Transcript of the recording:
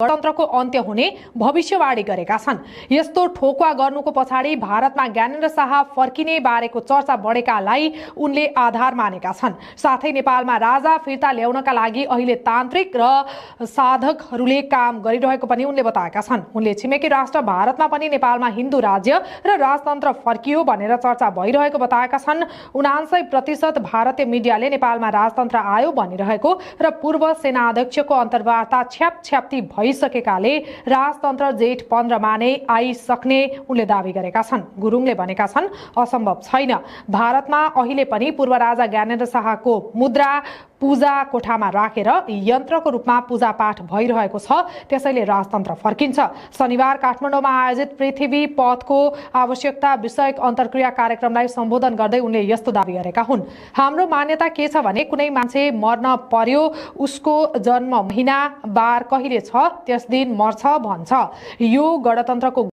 गणतन्त्रको अन्त्य हुने भविष्यवाणी गरेका छन्। यस्तो ठोकुवा गर्नुको पछाडि भारतमा ज्ञानेन्द्र शाह फर्किने बारेको चर्चा बढेकालाई उनले आधार मानेका छन्। साथै नेपालमा राजा फिर्ता ल्याउनका लागि अहिले तान्त्रिक र साधकहरूले काम गरिरहेको पनि उनले बताएका छन्। उनले छिमेकी राष्ट्र भारतमा पनि नेपालमा हिन्दू राज्य र राजतन्त्र फर्कियो भनेर चर्चा भइरहेको बताएका छन्। 79% भारतीय मिडियाले नेपालमा राजतन्त्र आयो भनिरहेको र पूर्व सेनाध्यक्षको अन्तर्वार्ता छ्यापछ्याप्ती भइसकेकाले राजतन्त्र जेठ 15 मा नै आइसक्ने उनले दावी गरेका छन्। गुरुङले भनेका छन् असम्भव छैन। भारतमा अहिले पनि पूर्व राजा ज्ञानेन्द्र शाहको मुद्रा पूजा कोठामा राखेर यन्त्रको रूपमा पूजापाठ भइरहेको छ, त्यसैले राजतन्त्र फर्किन्छ। शनिबार काठमाडौँमा आयोजित पृथ्वी पथको आवश्यकता विषयक अन्तर्क्रिया कार्यक्रमलाई सम्बोधन गर्दै उनले यस्तो दावी गरेका हुन्। हाम्रो मान्यता के छ भने कुनै मान्छे मर्न पर्यो, उसको जन्म महिना बार कहिले छ त्यस दिन मर्छ भन्छ। यो गणतन्त्रको